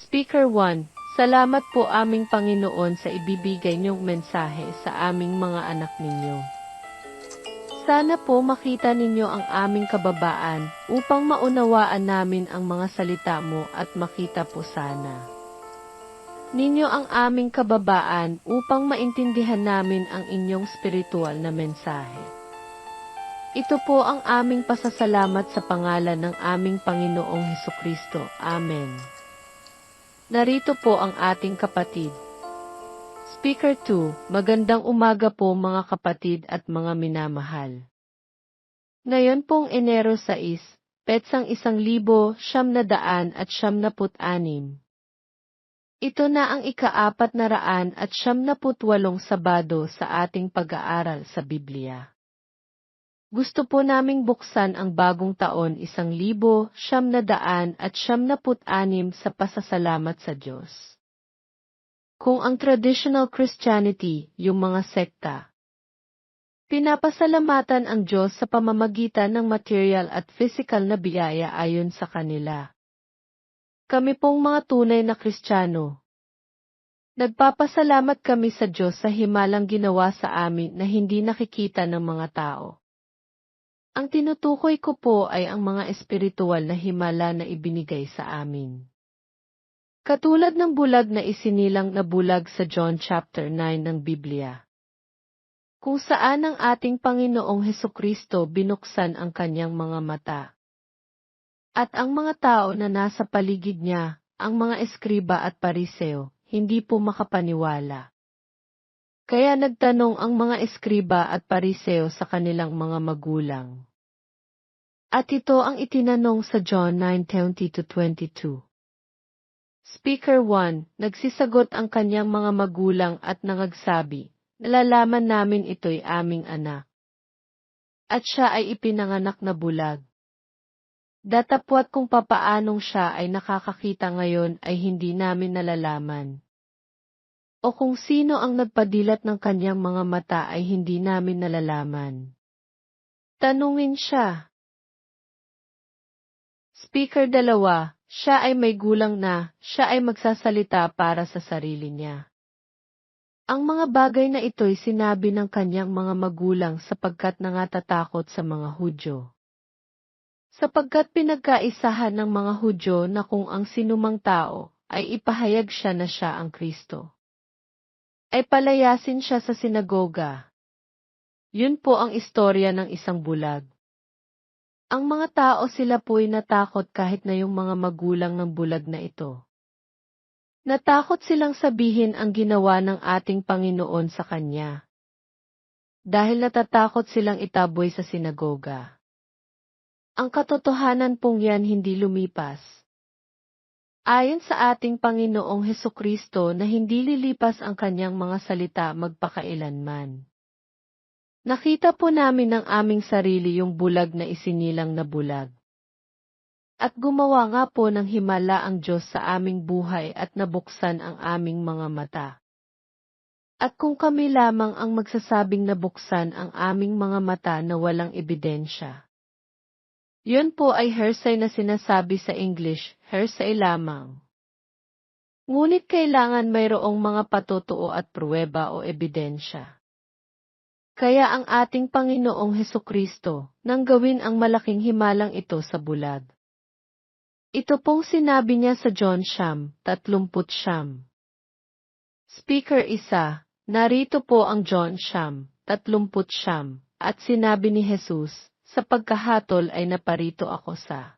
Speaker 1, salamat po aming Panginoon sa ibibigay niyong mensahe sa aming mga anak ninyo. Sana po makita ninyo ang aming kababaan upang maunawaan namin ang mga salita mo at makita po sana ninyo ang aming kababaan upang maintindihan namin ang inyong spiritual na mensahe. Ito po ang aming pasasalamat sa pangalan ng aming Panginoong Hesukristo. Amen. Narito po ang ating kapatid. Speaker 2, magandang umaga po mga kapatid at mga minamahal. Ngayon pong Enero 6, petsang 1976. Ito na ang ika-498 Sabado sa ating pag-aaral sa Biblia. Gusto po naming buksan ang bagong taon 1976 sa pasasalamat sa Diyos. Kung ang traditional Christianity, yung mga sekta, pinapasalamatan ang Diyos sa pamamagitan ng material at physical na biyaya ayon sa kanila. Kami pong mga tunay na Kristiyano, nagpapasalamat kami sa Diyos sa himalang ginawa sa amin na hindi nakikita ng mga tao. Ang tinutukoy ko po ay ang mga espiritual na himala na ibinigay sa amin. Katulad ng bulag na isinilang na bulag sa John chapter 9 ng Biblia, kung saan ang ating Panginoong Hesukristo binuksan ang kanyang mga mata. At ang mga tao na nasa paligid niya, ang mga eskriba at pariseo, hindi po makapaniwala. Kaya nagtanong ang mga eskriba at pariseo sa kanilang mga magulang. At ito ang itinanong sa John 9:20-22. Speaker 1, nagsisagot ang kanyang mga magulang at nangagsabi, nalalaman namin ito'y aming anak. At siya ay ipinanganak na bulag. Datapwat kung papaanong siya ay nakakakita ngayon ay hindi namin nalalaman. O kung sino ang nagpadilat ng kanyang mga mata ay hindi namin nalalaman. Tanungin siya. Speaker 2, siya ay may gulang na, siya ay magsasalita para sa sarili niya. Ang mga bagay na ito'y sinabi ng kanyang mga magulang sapagkat nangatatakot sa mga Hudyo. Sapagkat pinagkaisahan ng mga Hudyo na kung ang sinumang tao ay ipahayag siya na siya ang Kristo, ay palayasin siya sa sinagoga. Yun po ang istorya ng isang bulag. Ang mga tao sila po'y natakot kahit na yung mga magulang ng bulag na ito. Natakot silang sabihin ang ginawa ng ating Panginoon sa kanya. Dahil natatakot silang itaboy sa sinagoga. Ang katotohanan pong yan hindi lumipas. Ayon sa ating Panginoong Hesukristo na hindi lilipas ang kanyang mga salita magpakailanman. Nakita po namin ng aming sarili yung bulag na isinilang na bulag. At gumawa nga po ng himala ang Diyos sa aming buhay at nabuksan ang aming mga mata. At kung kami lamang ang magsasabing nabuksan ang aming mga mata na walang ebidensya. Yun po ay hearsay na sinasabi sa English, hearsay lamang. Ngunit kailangan mayroong mga patutuo at pruweba o ebidensya. Kaya ang ating Panginoong Hesukristo nang gawin ang malaking himalang ito sa bulag. Ito pong sinabi niya sa John 9:30. Speaker 1, narito po ang John 9:30 at sinabi ni Jesus, sa pagkahatol ay naparito ako sa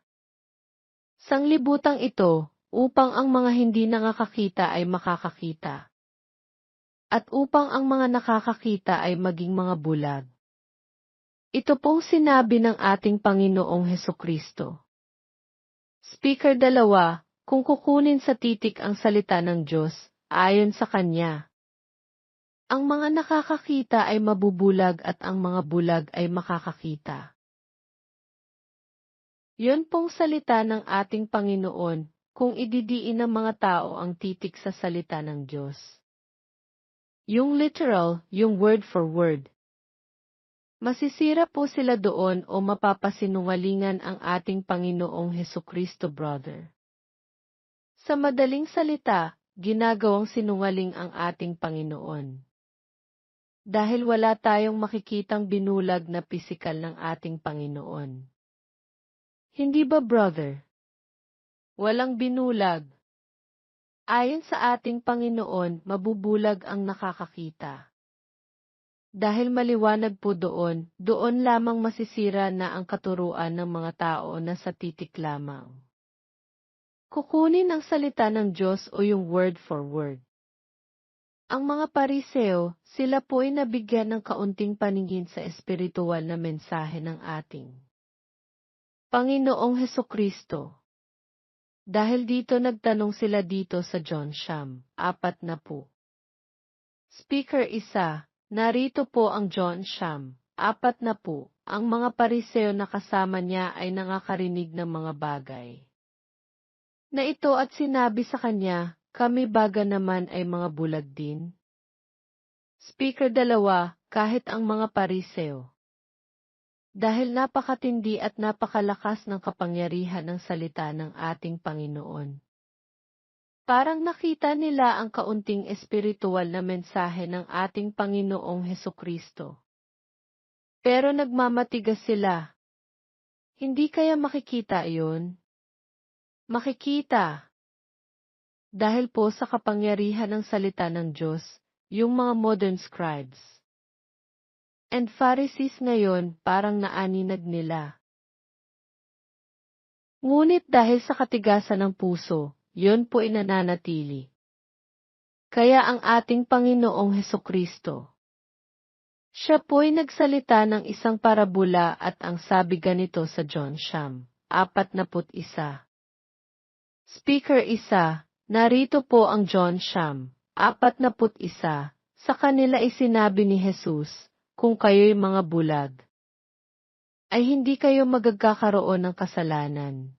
sanglibutang ito, upang ang mga hindi nakakakita ay makakakita. At upang ang mga nakakakita ay maging mga bulag. Ito pong sinabi ng ating Panginoong Hesukristo. Speaker 2, kung kukunin sa titik ang salita ng Diyos, ayon sa Kanya, ang mga nakakakita ay mabubulag at ang mga bulag ay makakakita. Yun pong salita ng ating Panginoon, kung ididiin ng mga tao ang titik sa salita ng Diyos. Yung literal, yung word for word. Masisira po sila doon o mapapasinungalingan ang ating Panginoong Hesukristo, brother. Sa madaling salita, ginagawang sinungaling ang ating Panginoon. Dahil wala tayong makikitang binulag na pisikal ng ating Panginoon. Hindi ba, brother? Walang binulag. Ayon sa ating Panginoon, mabubulag ang nakakakita. Dahil maliwanag po doon lamang masisira na ang katuruan ng mga tao na sa titik lamang. Kukunin ang salita ng Diyos o yung word for word. Ang mga Pariseo, sila po ay nabigyan ng kaunting paningin sa espiritual na mensahe ng ating Panginoong Hesukristo. Dahil dito nagtanong sila dito sa John 4:40. Speaker 1, narito po ang John 4:40. Ang mga Pariseo na kasama niya ay nakakarinig ng mga bagay na ito at sinabi sa kanya, kami baga naman ay mga bulag din. Speaker 2, kahit ang mga Pariseo. Dahil napakatindi at napakalakas ng kapangyarihan ng salita ng ating Panginoon. Parang nakita nila ang kaunting espiritual na mensahe ng ating Panginoong Hesukristo. Pero nagmamatigas sila. Hindi kaya makikita iyon? Makikita. Dahil po sa kapangyarihan ng salita ng Diyos, yung mga modern scribes and Pharisees ngayon parang naaninag nila. Ngunit dahil sa katigasan ng puso, yun po inananatili. Kaya ang ating Panginoong Hesukristo, siya po'y nagsalita ng isang parabula at ang sabi ganito sa John 4:41. Speaker 1, narito po ang John 4:41. Sa kanila isinabi ni Jesus, kung kayo'y mga bulag, ay hindi kayo magkakaroon ng kasalanan.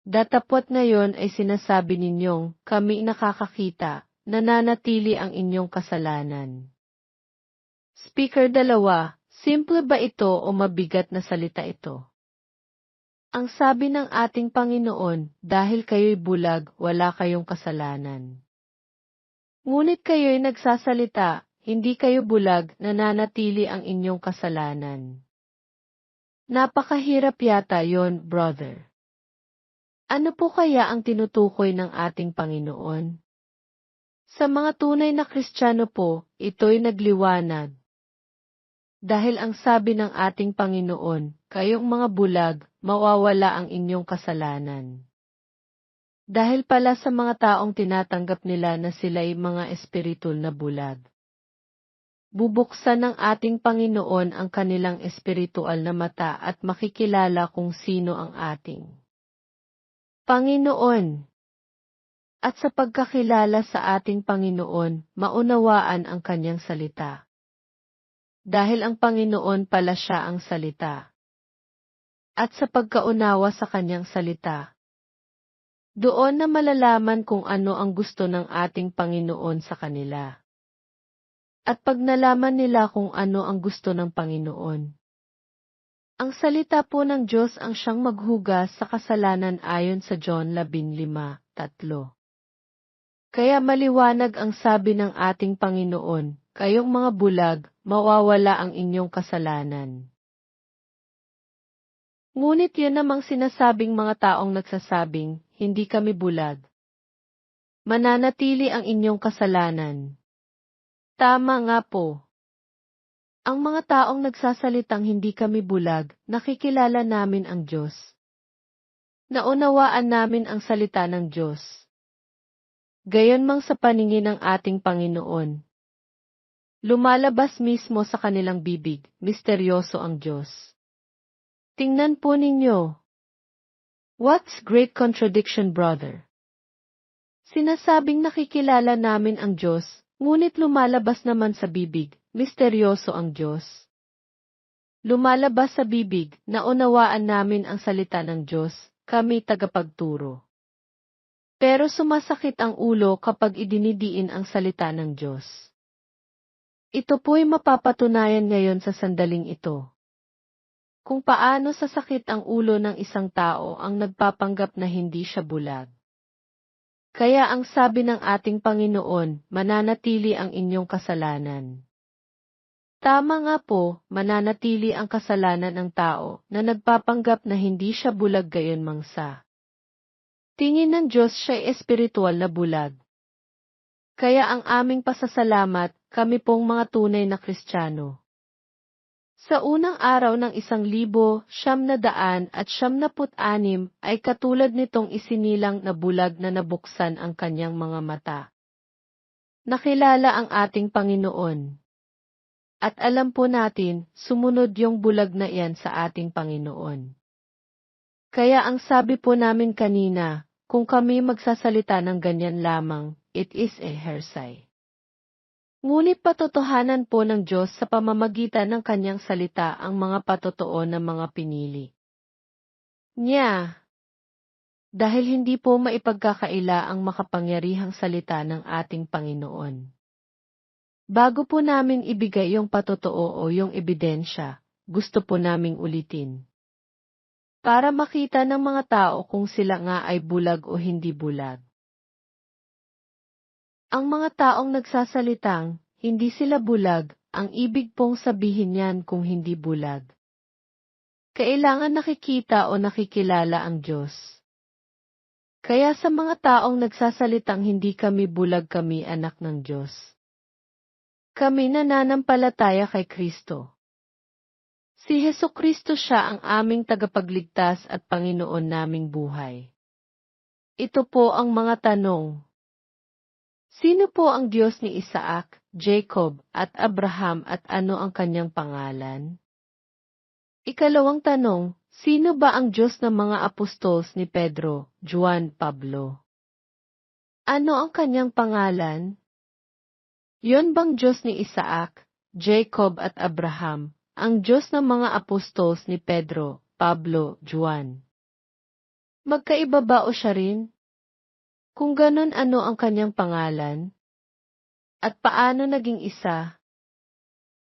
Datapwat ngayon ay sinasabi ninyong, kami nakakakita, nananatili ang inyong kasalanan. Speaker 2, simple ba ito o mabigat na salita ito? Ang sabi ng ating Panginoon, dahil kayo'y bulag, wala kayong kasalanan. Ngunit kayo'y nagsasalita, hindi kayo bulag, nananatili ang inyong kasalanan. Napakahirap yata yon, brother. Ano po kaya ang tinutukoy ng ating Panginoon? Sa mga tunay na Kristiyano po, ito'y nagliwanag. Dahil ang sabi ng ating Panginoon, kayong mga bulag, mawawala ang inyong kasalanan. Dahil pala sa mga taong tinatanggap nila na sila'y mga espiritul na bulag. Bubuksan ng ating Panginoon ang kanilang espiritual na mata at makikilala kung sino ang ating Panginoon. At sa pagkakilala sa ating Panginoon, maunawaan ang kanyang salita. Dahil ang Panginoon pala siya ang salita. At sa pagkaunawa sa kanyang salita, doon na malalaman kung ano ang gusto ng ating Panginoon sa kanila. At pag nalaman nila kung ano ang gusto ng Panginoon, ang salita po ng Diyos ang siyang maghugas sa kasalanan ayon sa John 15:3. Kaya maliwanag ang sabi ng ating Panginoon, kayong mga bulag, mawawala ang inyong kasalanan. Ngunit yan namang sinasabing mga taong nagsasabing, hindi kami bulag. Mananatili ang inyong kasalanan. Tama nga po. Ang mga taong nagsasalitang hindi kami bulag, nakikilala namin ang Diyos. Naunawaan namin ang salita ng Diyos. Gayunmang sa paningin ng ating Panginoon. Lumalabas mismo sa kanilang bibig, misteryoso ang Diyos. Tingnan po ninyo. What's great contradiction, brother? Sinasabing nakikilala namin ang Diyos, ngunit lumalabas naman sa bibig, misteryoso ang Diyos. Lumalabas sa bibig, naunawaan namin ang salita ng Diyos, kami tagapagturo. Pero sumasakit ang ulo kapag idinidiin ang salita ng Diyos. Ito po'y mapapatunayan ngayon sa sandaling ito. Kung paano sasakit ang ulo ng isang tao ang nagpapanggap na hindi siya bulag. Kaya ang sabi ng ating Panginoon, mananatili ang inyong kasalanan. Tama nga po, mananatili ang kasalanan ng tao na nagpapanggap na hindi siya bulag gayon mangsa. Tingin ng Diyos siya'y espiritual na bulag. Kaya ang aming pasasalamat, kami pong mga tunay na Kristiyano. Sa unang araw ng 1996 ay katulad nitong isinilang na bulag na nabuksan ang kanyang mga mata. Nakilala ang ating Panginoon. At alam po natin, sumunod yung bulag na iyan sa ating Panginoon. Kaya ang sabi po namin kanina, kung kami magsasalita ng ganyan lamang, it is a hearsay. Ngunit patotohanan po ng Diyos sa pamamagitan ng kanyang salita ang mga patotoo ng mga pinili niya. Dahil hindi po maipagkakaila ang makapangyarihang salita ng ating Panginoon. Bago po namin ibigay yung patotoo o yung ebidensya, gusto po naming ulitin. Para makita ng mga tao kung sila nga ay bulag o hindi bulag. Ang mga taong nagsasalitang, hindi sila bulag, ang ibig pong sabihin niyan kung hindi bulag. Kailangan nakikita o nakikilala ang Diyos. Kaya sa mga taong nagsasalitang hindi kami bulag kami anak ng Diyos. Kami nananampalataya kay Kristo. Si Hesukristo siya ang aming tagapagligtas at Panginoon naming buhay. Ito po ang mga tanong. Sino po ang Diyos ni Isaac, Jacob, at Abraham at ano ang kanyang pangalan? Ikalawang tanong, sino ba ang Diyos ng mga apostols ni Pedro, Juan, Pablo? Ano ang kanyang pangalan? Yon bang Diyos ni Isaac, Jacob at Abraham, ang Diyos ng mga apostols ni Pedro, Pablo, Juan? Magkaiba ba o siya rin? Kung ganon, ano ang kanyang pangalan? At paano naging isa?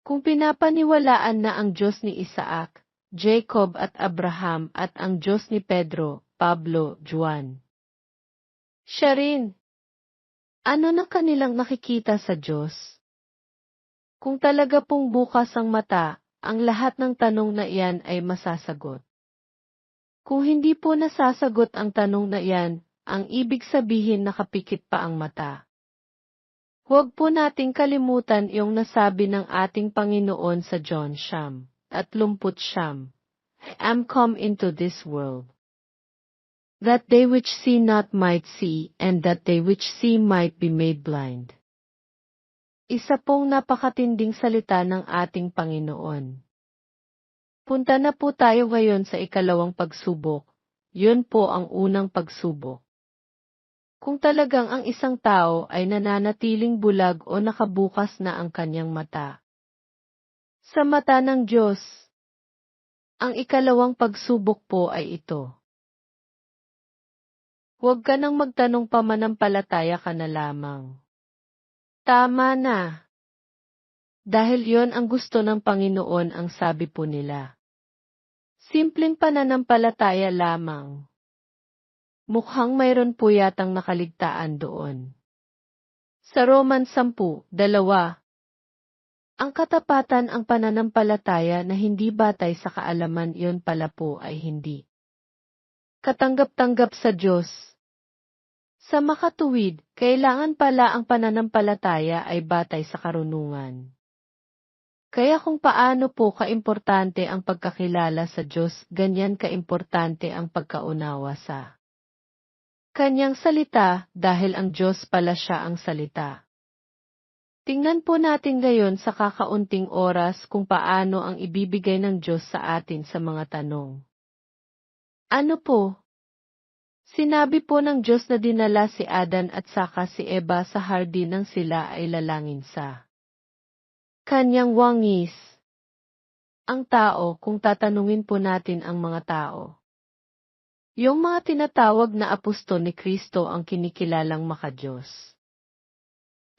Kung pinapaniwalaan na ang Diyos ni Isaac, Jacob at Abraham at ang Diyos ni Pedro, Pablo, Juan. Siya rin. Ano na kanilang nakikita sa Diyos? Kung talaga pong bukas ang mata, ang lahat ng tanong na iyan ay masasagot. Kung hindi po nasasagot ang tanong na iyan, ang ibig sabihin nakapikit pa ang mata. Huwag po nating kalimutan yung nasabi ng ating Panginoon sa John 30:9, I am come into this world, that they which see not might see, and that they which see might be made blind. Isa pong napakatinding salita ng ating Panginoon. Punta na po tayo ngayon sa ikalawang pagsubok. Yun po ang unang pagsubok. Kung talagang ang isang tao ay nananatiling bulag o nakabukas na ang kanyang mata. Sa mata ng Diyos, ang ikalawang pagsubok po ay ito. Huwag ka nang magtanong pa, manampalataya ka na lamang. Tama na. Dahil yon ang gusto ng Panginoon, ang sabi po nila. Simpleng pananampalataya lamang. Mukhang mayroon po yatang nakaligtaan doon. Sa Roman 10:2, ang katapatan ang pananampalataya na hindi batay sa kaalaman, yon pala po ay hindi katanggap-tanggap sa Diyos. Sa makatuwid, kailangan pala ang pananampalataya ay batay sa karunungan. Kaya kung paano po kaimportante ang pagkakilala sa Diyos, ganyan kaimportante ang pagkaunawa sa Kanyang salita, dahil ang Diyos pala siya ang salita. Tingnan po natin ngayon sa kakaunting oras kung paano ang ibibigay ng Diyos sa atin sa mga tanong. Ano po? Sinabi po ng Diyos na dinala si Adan at saka si Eva sa hardin nang sila ay lalangin sa kanyang wangis. Ang tao, kung tatanungin po natin ang mga tao. Yung mga tinatawag na apostol ni Kristo ang kinikilalang makadiyos.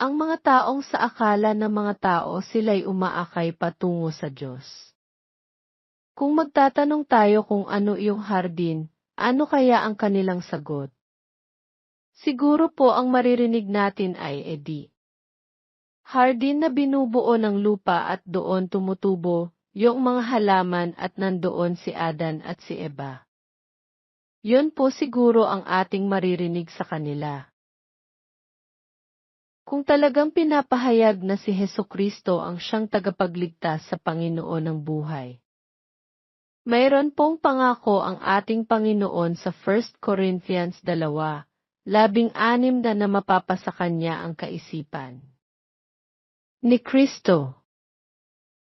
Ang mga taong sa akala ng mga tao sila'y umaakay patungo sa Diyos. Kung magtatanong tayo kung ano iyong hardin, ano kaya ang kanilang sagot? Siguro po ang maririnig natin ay hardin na binubuo ng lupa at doon tumutubo yung mga halaman at nandoon si Adan at si Eva. Yun po siguro ang ating maririnig sa kanila. Kung talagang pinapahayag na si Hesukristo ang siyang tagapagligtas sa Panginoon ng buhay. Mayroon pong pangako ang ating Panginoon sa 1 Corinthians 2:16 na mapapasa kanya ang kaisipan ni Kristo.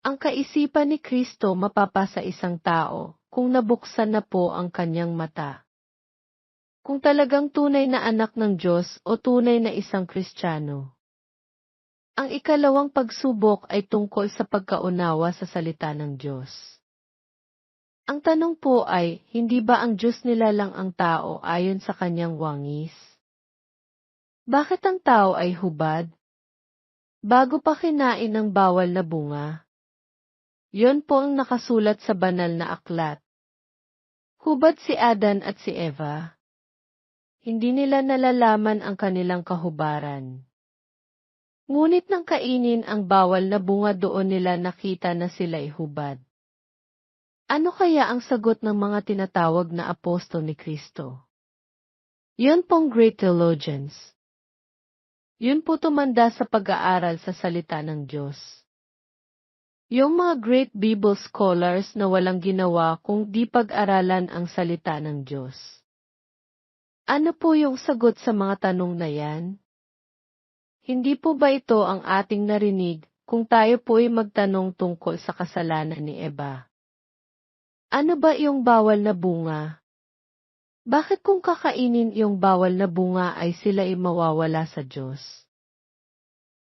Ang kaisipan ni Kristo mapapasa isang tao kung nabuksan na po ang kanyang mata. Kung talagang tunay na anak ng Diyos o tunay na isang Kristiyano. Ang ikalawang pagsubok ay tungkol sa pagkaunawa sa salita ng Diyos. Ang tanong po ay, hindi ba ang Diyos nilalang ang tao ayon sa kanyang wangis? Bakit ang tao ay hubad? Bago pa kinain ng bawal na bunga. Yon po ang nakasulat sa banal na aklat. Hubad si Adan at si Eva. Hindi nila nalalaman ang kanilang kahubaran. Ngunit nang kainin ang bawal na bunga doon nila nakita na sila'y hubad. Ano kaya ang sagot ng mga tinatawag na apostol ni Kristo? Yun pong great theologians. Yun po tumanda sa pag-aaral sa salita ng Diyos. Yung mga great Bible scholars na walang ginawa kung di pag-aralan ang salita ng Diyos. Ano po yung sagot sa mga tanong na yan? Hindi po ba ito ang ating narinig kung tayo po ay magtanong tungkol sa kasalanan ni Eva? Ano ba yung bawal na bunga? Bakit kung kakainin yung bawal na bunga ay sila ay mawawala sa Diyos?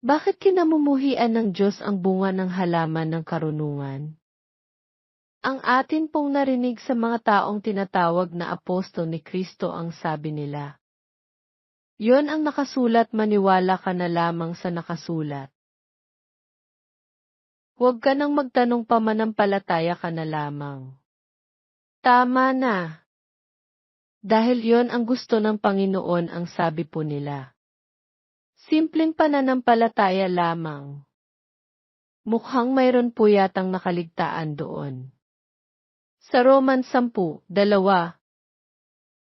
Bakit kinamumuhian ng Diyos ang bunga ng halaman ng karunungan? Ang atin pong narinig sa mga taong tinatawag na apostol ni Kristo ang sabi nila. Yon ang nakasulat, maniwala ka na lamang sa nakasulat. Huwag ka nang magtanong pa, manampalataya ka na lamang. Tama na. Dahil yon ang gusto ng Panginoon, ang sabi po nila. Simpleng pananampalataya lamang. Mukhang mayroon po yatang nakaligtaan doon. Sa Roman 10:2,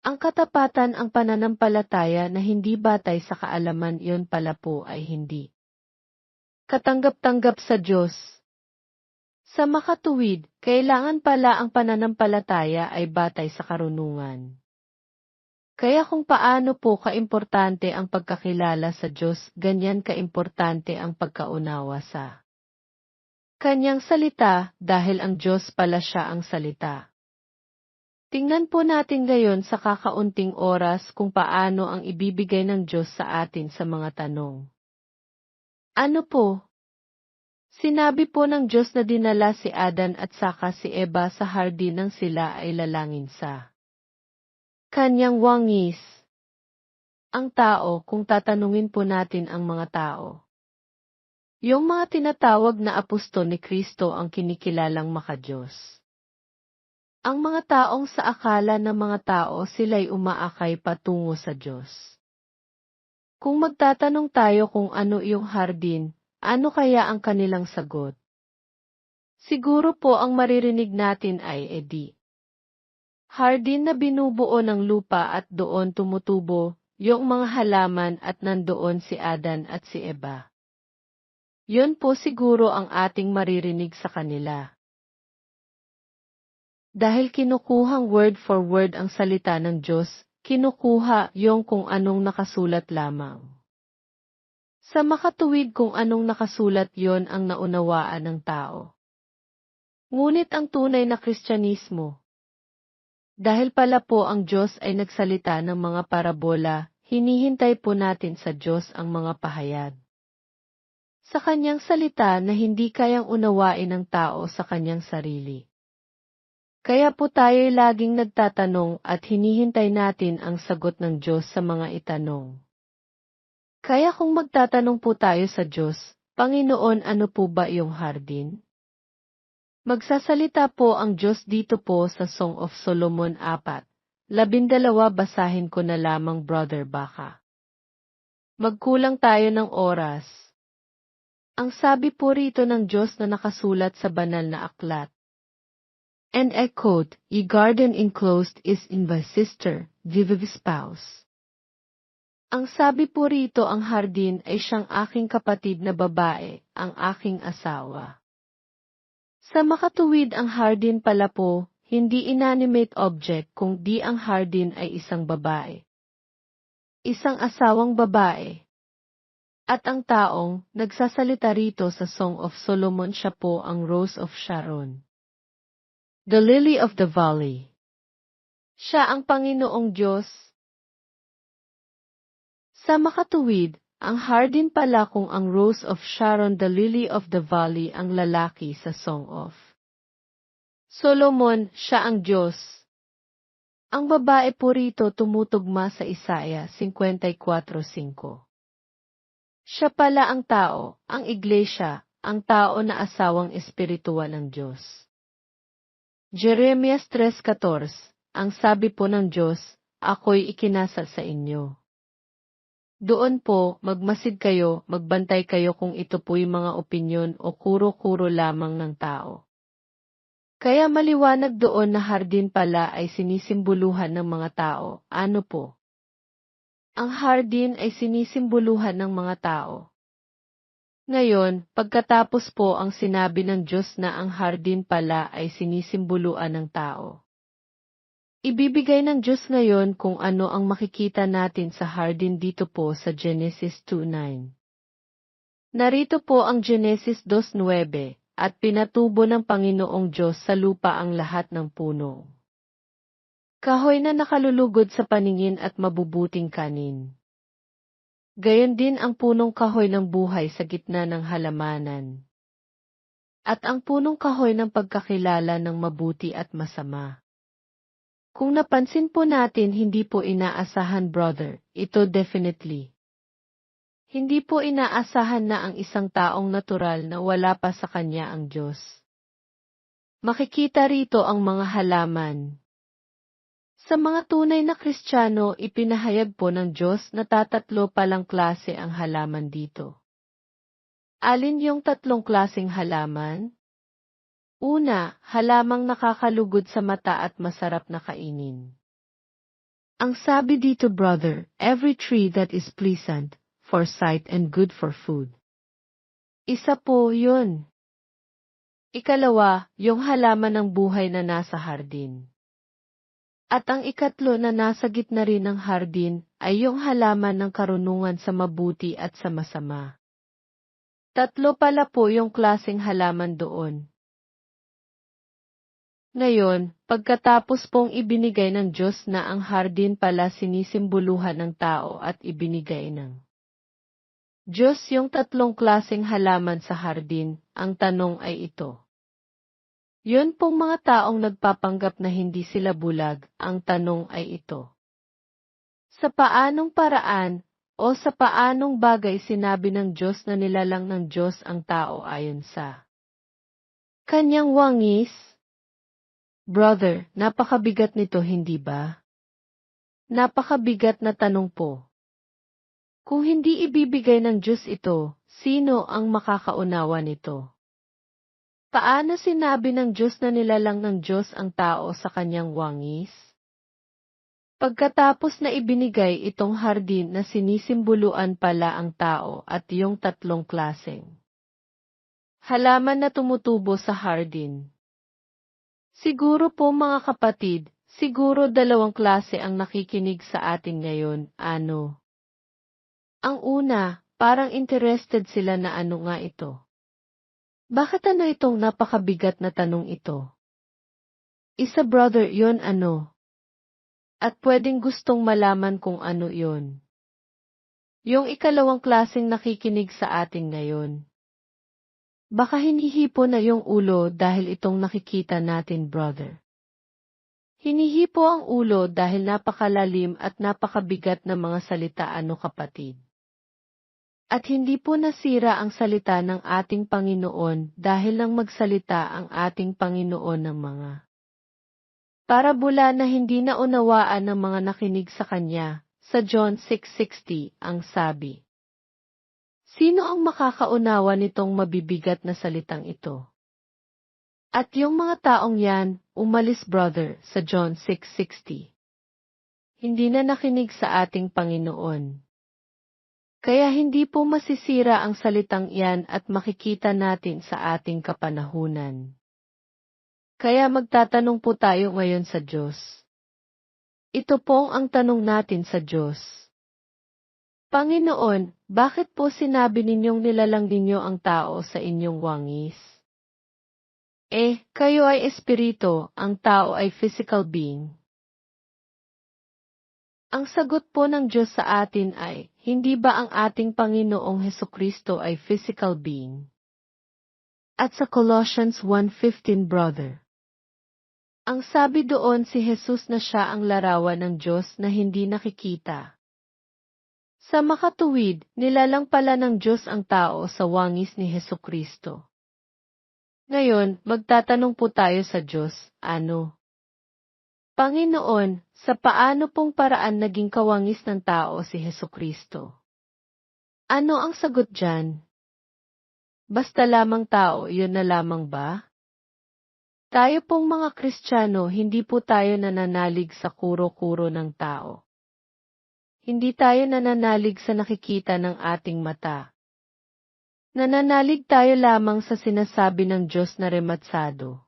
ang katapatan ang pananampalataya na hindi batay sa kaalaman, yon pala po ay hindi katanggap-tanggap sa Diyos. Sa makatuwid, kailangan pala ang pananampalataya ay batay sa karunungan. Kaya kung paano po kaimportante ang pagkakilala sa Diyos, ganyan kaimportante ang pagkaunawa sa Kanyang salita, dahil ang Diyos pala siya ang salita. Tingnan po natin ngayon sa kakaunting oras kung paano ang ibibigay ng Diyos sa atin sa mga tanong. Ano po? Sinabi po ng Diyos na dinala si Adan at saka si Eva sa hardin nang sila ay lalangin sa Kanyang wangis. Ang tao, kung tatanungin po natin ang mga tao. Yung mga tinatawag na apostol ni Kristo ang kinikilalang makadiyos. Ang mga taong sa akala ng mga tao sila'y umaakay patungo sa Diyos. Kung magtatanong tayo kung ano yung hardin, ano kaya ang kanilang sagot? Siguro po ang maririnig natin ay hardin na binubuo ng lupa at doon tumutubo yung mga halaman at nandoon si Adan at si Eva. Yun po siguro ang ating maririnig sa kanila. Dahil kinukuhang word for word ang salita ng Diyos, kinukuha yung kung anong nakasulat lamang. Sa makatuwid kung anong nakasulat, yon ang naunawaan ng tao. Ngunit ang tunay na Kristyanismo, dahil pala po ang Diyos ay nagsalita ng mga parabola, hinihintay po natin sa Diyos ang mga pahayag. Sa kanyang salita na hindi kayang unawain ng tao sa kanyang sarili. Kaya po tayo'y laging nagtatanong at hinihintay natin ang sagot ng Diyos sa mga itanong. Kaya kung magtatanong po tayo sa Diyos, Panginoon, ano po ba iyong hardin? Magsasalita po ang Diyos dito po sa Song of Solomon 4, 12 basahin ko na lamang brother baka. Magkulang tayo ng oras. Ang sabi po rito ng Diyos na nakasulat sa banal na aklat. And I quote, "Ye garden enclosed is in thy sister, vive spouse." Ang sabi po rito ang hardin ay siyang aking kapatid na babae, ang aking asawa. Sa makatuwid ang hardin pala po, hindi inanimate object kung di ang hardin ay isang babae. Isang asawang babae. At ang taong nagsasalita rito sa Song of Solomon siya po ang Rose of Sharon. The Lily of the Valley. Siya ang Panginoong Diyos. Sa makatuwid, ang hardin pala kung ang Rose of Sharon, the Lily of the Valley ang lalaki sa Song of Solomon, siya ang Diyos. Ang babae po rito tumutugma sa Isaiah 54:5. Siya pala ang tao, ang iglesia, ang tao na asawang espiritual ng Diyos. Jeremias 3:14, ang sabi po ng Diyos, ako'y ikinasal sa inyo. Doon po, magmasid kayo, magbantay kayo kung ito po'y mga opinyon o kuro-kuro lamang ng tao. Kaya maliwanag doon na hardin pala ay sinisimboluhan ng mga tao, ano po? Ang hardin ay sinisimboluhan ng mga tao. Ngayon, pagkatapos po ang sinabi ng Diyos na ang hardin pala ay sinisimboluan ng tao. Ibibigay ng Diyos ngayon kung ano ang makikita natin sa hardin dito po sa Genesis 2:9. Narito po ang Genesis 2:9, at pinatubo ng Panginoong Diyos sa lupa ang lahat ng puno. Kahoy na nakalulugod sa paningin at mabubuting kanin. Gayon din ang punong kahoy ng buhay sa gitna ng halamanan. At ang punong kahoy ng pagkakilala ng mabuti at masama. Kung napansin po natin, hindi po inaasahan brother, ito definitely. Hindi po inaasahan na ang isang taong natural na wala pa sa kanya ang Diyos. Makikita rito ang mga halaman. Sa mga tunay na Kristiyano, ipinahayag po ng Diyos na tatatlo palang klase ang halaman dito. Alin yung tatlong klaseng halaman? Una, halamang nakakalugod sa mata at masarap na kainin. Ang sabi dito brother, every tree that is pleasant, for sight and good for food. Isa po yun. Ikalawa, yung halaman ng buhay na nasa hardin. At ang ikatlo na nasa gitna rin ng hardin ay yung halaman ng karunungan sa mabuti at sa masama. Tatlo pala po yung klaseng halaman doon. Ngayon, pagkatapos pong ibinigay ng Diyos na ang hardin pala sinisimboluhan ng tao at ibinigay ng Diyos yung tatlong klaseng halaman sa hardin, ang tanong ay ito. Yun pong mga taong nagpapanggap na hindi sila bulag, ang tanong ay ito. Sa paanong paraan o sa paanong bagay sinabi ng Diyos na nilalang ng Diyos ang tao ayon sa kanyang wangis? Brother, napakabigat nito hindi ba? Napakabigat na tanong po. Kung hindi ibibigay ng Diyos ito, sino ang makakaunawa nito? Paano sinabi ng Diyos na nilalang ng Diyos ang tao sa kanyang wangis? Pagkatapos na ibinigay itong hardin na sinisimboluan pala ang tao at yung tatlong klaseng halaman na tumutubo sa hardin. Siguro po mga kapatid, siguro dalawang klase ang nakikinig sa atin ngayon, ano? Ang una, parang interested sila na ano nga ito. Bakit ano itong napakabigat na tanong ito? Isa brother, yon ano? At pwedeng gustong malaman kung ano yon. Yung ikalawang klaseng nakikinig sa atin ngayon. Baka hinihipo na yung ulo dahil itong nakikita natin brother. Hinihipo ang ulo dahil napakalalim at napakabigat na mga salita ano kapatid. At hindi po nasira ang salita ng ating Panginoon dahil lang magsalita ang ating Panginoon ng mga Parabula na hindi naunawaan ng mga nakinig sa kanya. Sa John 6:60 ang sabi. Sino ang makakaunawa nitong mabibigat na salitang ito? At yung mga taong yan, umalis brother, sa John 6:60. Hindi na nakinig sa ating Panginoon. Kaya hindi po masisira ang salitang iyan at makikita natin sa ating kapanahunan. Kaya magtatanong po tayo ngayon sa Diyos. Ito pong ang tanong natin sa Diyos. Panginoon, bakit po sinabi ninyong nilalang ninyo ang tao sa inyong wangis? Kayo ay espiritu, ang tao ay physical being. Ang sagot po ng Diyos sa atin ay, hindi ba ang ating Panginoong Hesukristo ay physical being? At sa Colossians 1:15 brother. Ang sabi doon si Jesus na siya ang larawan ng Diyos na hindi nakikita. Sa makatuwid, nilalang pala ng Diyos ang tao sa wangis ni Hesukristo. Ngayon, magtatanong po tayo sa Diyos, ano? Panginoon, sa paano pong paraan naging kawangis ng tao si Hesukristo? Ano ang sagot dyan? Basta lamang tao, yun na lamang ba? Tayo pong mga Kristiyano, hindi po tayo nananalig sa kuro-kuro ng tao. Hindi tayo nananalig sa nakikita ng ating mata. Nananalig tayo lamang sa sinasabi ng Diyos na rematsado,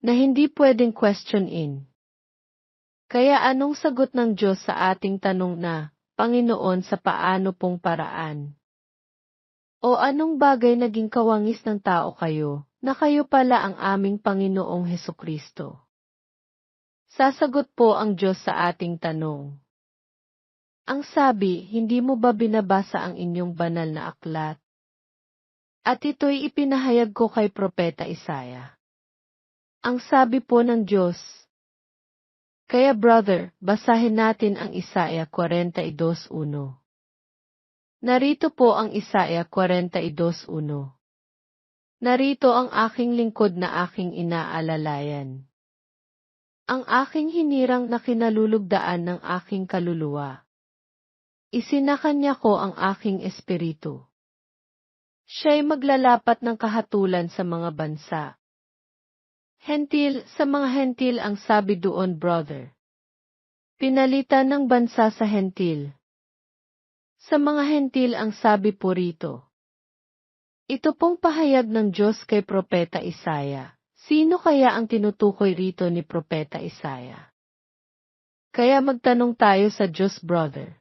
na hindi pwedeng question-in. Kaya anong sagot ng Diyos sa ating tanong na, Panginoon sa paano pong paraan? O anong bagay naging kawangis ng tao kayo, na kayo pala ang aming Panginoong Hesukristo? Sasagot po ang Diyos sa ating tanong. Ang sabi, hindi mo ba binabasa ang inyong banal na aklat? At ito'y ipinahayag ko kay Propeta Isaya. Ang sabi po ng Diyos. Kaya brother, basahin natin ang Isaya 42:1. Narito po ang Isaya 42:1. Narito ang aking lingkod na aking inaalalayan. Ang aking hinirang na kinalulugdaan ng aking kaluluwa. Isinakanya ko ang aking espiritu. Siya'y maglalapat ng kahatulan sa mga bansa. Hentil, sa mga hentil ang sabi doon brother. Pinalitan ng bansa sa hentil. Sa mga hentil ang sabi po rito. Ito pong pahayag ng Diyos kay Propeta Isaya. Sino kaya ang tinutukoy rito ni Propeta Isaya? Kaya magtanong tayo sa Diyos brother.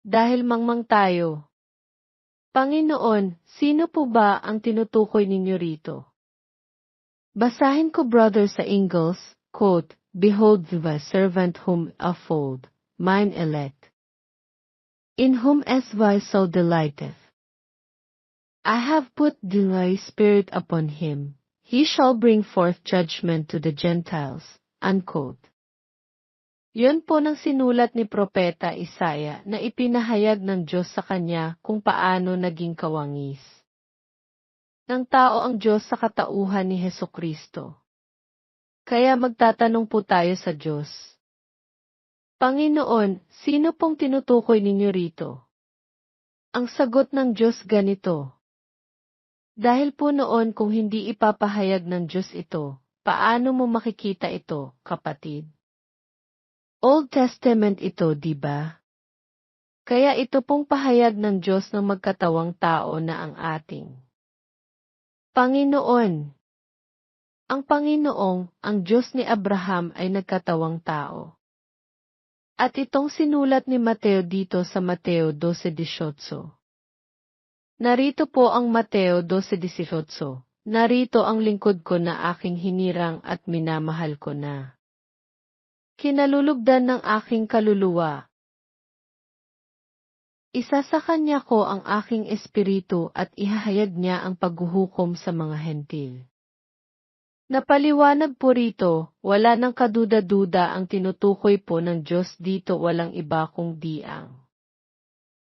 Dahil mangmang tayo. Panginoon, sino po ba ang tinutukoy ninyo rito? Basahin ko brother sa Ingles, quote, Behold the servant whom I fold, mine elect. In whom as thy soul delighteth. I have put my spirit upon him. He shall bring forth judgment to the Gentiles. Unquote. Yun po nang sinulat ni Propeta Isaya na ipinahayag ng Diyos sa kanya kung paano naging kawangis ng tao ang Diyos sa katauhan ni Hesukristo. Kaya magtatanong po tayo sa Diyos. Panginoon, sino pong tinutukoy ninyo rito? Ang sagot ng Diyos ganito. Dahil po noon kung hindi ipapahayag ng Diyos ito, paano mo makikita ito, kapatid? Old Testament ito, di ba? Kaya ito pong pahayag ng Diyos ng magkatawang tao na ang ating Panginoon. Ang Panginoong, ang Diyos ni Abraham ay nagkatawang tao. At itong sinulat ni Mateo dito sa Mateo 12:18. Narito po ang Mateo 12:18. Narito ang lingkod ko na aking hinirang at minamahal ko na. Kinalulugdan ng aking kaluluwa. Isa sa kanya ko ang aking espiritu at ihahayag niya ang paghuhukom sa mga hentil. Napaliwanag po rito, wala ng kaduda-duda ang tinutukoy po ng Diyos dito walang iba kundi ang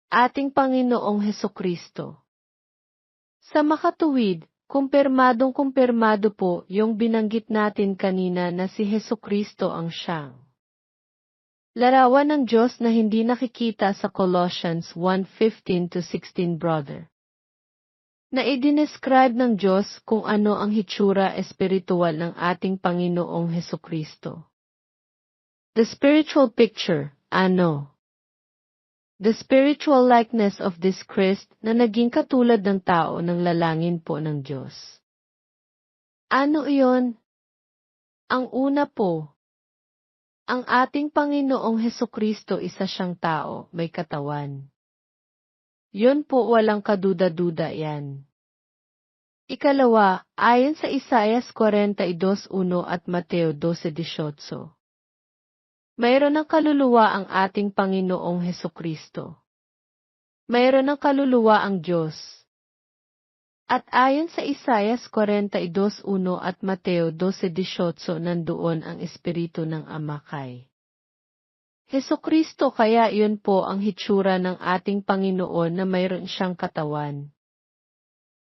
ating Panginoong Hesukristo. Sa makatuwid, Kumpirmadong-kumpirmado po yung binanggit natin kanina na si Hesukristo ang siyang larawan ng Diyos na hindi nakikita sa Colossians 1:15-16 brother. Na idinescribe ng Diyos kung ano ang hitsura espiritual ng ating Panginoong Hesukristo. The spiritual picture, ano? The spiritual likeness of this Christ na naging katulad ng tao ng lalangin po ng Diyos. Ano iyon? Ang una po, ang ating Panginoong Hesukristo isa siyang tao, may katawan. Yun po walang kaduda-duda yan. Ikalawa, ayon sa Isaias 42:1 at Mateo 12:18. Mayroon ng kaluluwa ang ating Panginoong Hesukristo. Mayroon ng kaluluwa ang Diyos. At ayon sa Isaias 42:1 at Mateo 12:18 nandoon ang Espiritu ng Ama kay Hesukristo, kaya yun po ang hitsura ng ating Panginoon na mayroon siyang katawan.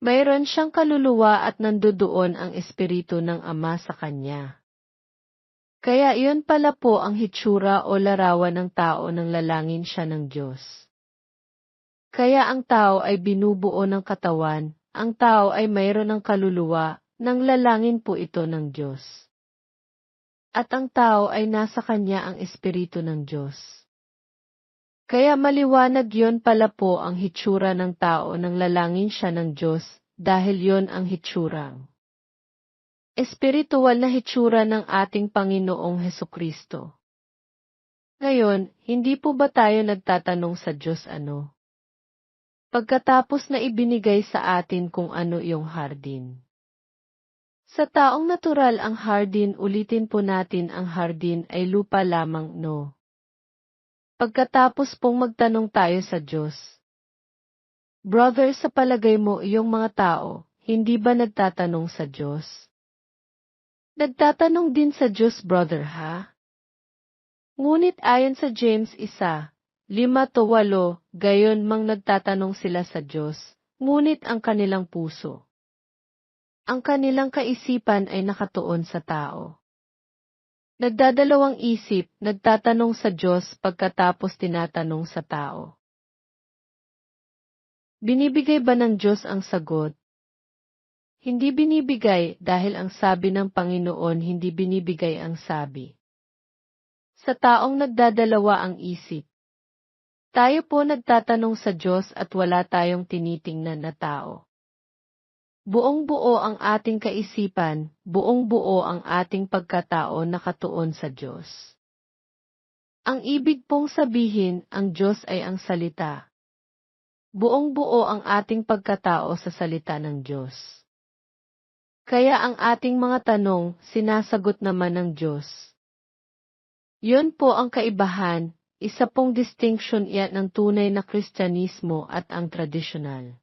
Mayroon siyang kaluluwa at nandoon ang Espiritu ng Ama sa Kanya. Kaya yun pala po ang hitsura o larawan ng tao nang lalangin siya ng Diyos. Kaya ang tao ay binubuo ng katawan, ang tao ay mayroon ng kaluluwa, nang lalangin po ito ng Diyos. At ang tao ay nasa kanya ang Espiritu ng Diyos. Kaya maliwanag yon pala po ang hitsura ng tao nang lalangin siya ng Diyos, dahil yon ang hitsurang espiritual na hitsura ng ating Panginoong Hesukristo. Ngayon, hindi po ba tayo nagtatanong sa Diyos ano? Pagkatapos na ibinigay sa atin kung ano yung hardin. Sa taong natural ang hardin, ulitin po natin ang hardin ay lupa lamang, no? Pagkatapos pong magtanong tayo sa Diyos. Brother, sa palagay mo yung mga tao, hindi ba nagtatanong sa Diyos? Nagtatanong din sa Diyos, brother, ha? Ngunit ayon sa James 1:5-8, gayon mang nagtatanong sila sa Diyos, ngunit ang kanilang puso, ang kanilang kaisipan ay nakatuon sa tao. Nagdadalawang isip, nagtatanong sa Diyos pagkatapos tinatanong sa tao. Binibigay ba ng Diyos ang sagot? Hindi binibigay dahil ang sabi ng Panginoon hindi binibigay ang sabi. Sa taong nagdadalawa ang isip. Tayo po nagtatanong sa Diyos at wala tayong tinitingnan na tao. Buong-buo ang ating kaisipan, buong-buo ang ating pagkatao nakatuon sa Diyos. Ang ibig pong sabihin, ang Diyos ay ang salita. Buong-buo ang ating pagkatao sa salita ng Diyos. Kaya ang ating mga tanong, sinasagot naman ng Diyos. Yun po ang kaibahan, isa pong distinction iyan ng tunay na Kristyanismo at ang traditional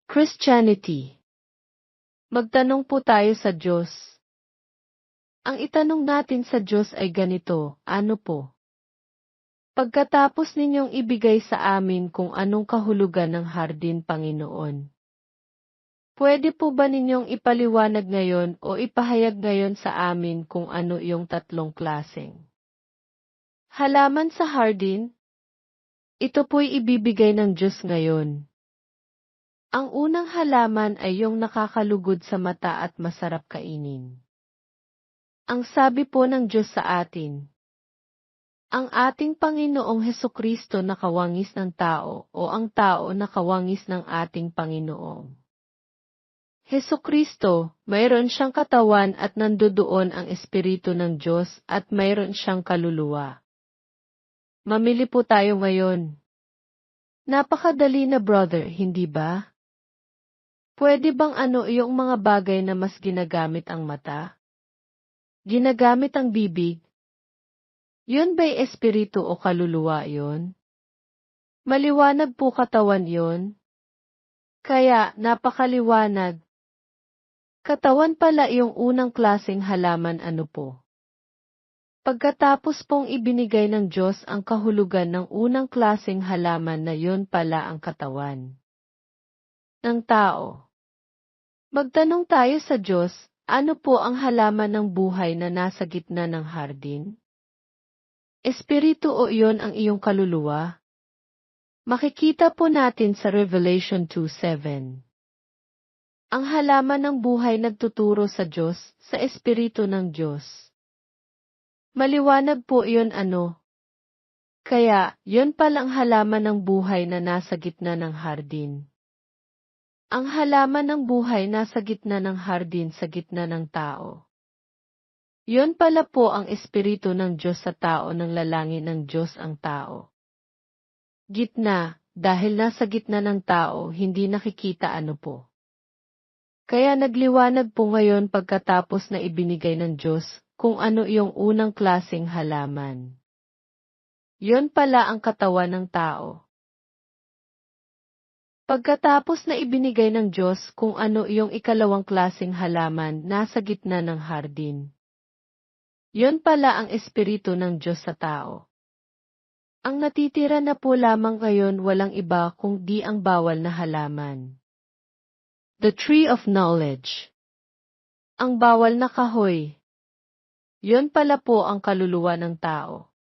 Christianity. Magtanong po tayo sa Diyos. Ang itanong natin sa Diyos ay ganito, ano po? Pagkatapos ninyong ibigay sa amin kung anong kahulugan ng hardin, Panginoon, pwede po ba ninyong ipaliwanag ngayon o ipahayag ngayon sa amin kung ano yung tatlong klaseng halaman sa hardin? Ito po'y ibibigay ng Diyos ngayon. Ang unang halaman ay yung nakakalugod sa mata at masarap kainin. Ang sabi po ng Diyos sa atin, ang ating Panginoong Hesukristo na kawangis ng tao o ang tao na kawangis ng ating Panginoong Hesukristo, mayroon siyang katawan at nandoon ang Espiritu ng Diyos at mayroon siyang kaluluwa. Mamili po tayo ngayon. Napakadali na, brother, hindi ba? Pwede bang ano yung mga bagay na mas ginagamit ang mata? Ginagamit ang bibig? Yun ba'y espiritu o kaluluwa yun? Maliwanag po katawan yun? Kaya, napakaliwanag. Katawan pala yung unang klaseng halaman, ano po? Pagkatapos pong ibinigay ng Diyos ang kahulugan ng unang klaseng halaman na yun pala ang katawan ng tao. Magtanong tayo sa Diyos, ano po ang halaman ng buhay na nasa gitna ng hardin? Espiritu o iyon ang iyong kaluluwa? Makikita po natin sa Revelation 2:7. Ang halaman ng buhay nagtuturo sa Diyos, sa Espiritu ng Diyos. Maliwanag po iyon ano. Kaya, yun palang halaman ng buhay na nasa gitna ng hardin. Ang halaman ng buhay nasa gitna ng hardin sa gitna ng tao. Yun pala po ang Espiritu ng Diyos sa tao ng lalangin ng Diyos ang tao. Gitna, dahil nasa gitna ng tao, hindi nakikita ano po. Kaya nagliwanag po ngayon pagkatapos na ibinigay ng Diyos kung ano yung unang klaseng halaman. Yon pala ang katawan ng tao. Pagkatapos na ibinigay ng Diyos kung ano yung ikalawang klaseng halaman nasa gitna ng hardin. Yon pala ang Espiritu ng Diyos sa tao. Ang natitira na po lamang ngayon walang iba kundi ang bawal na halaman. The Tree of Knowledge. Ang bawal na kahoy. Yon pala po ang kaluluwa ng tao.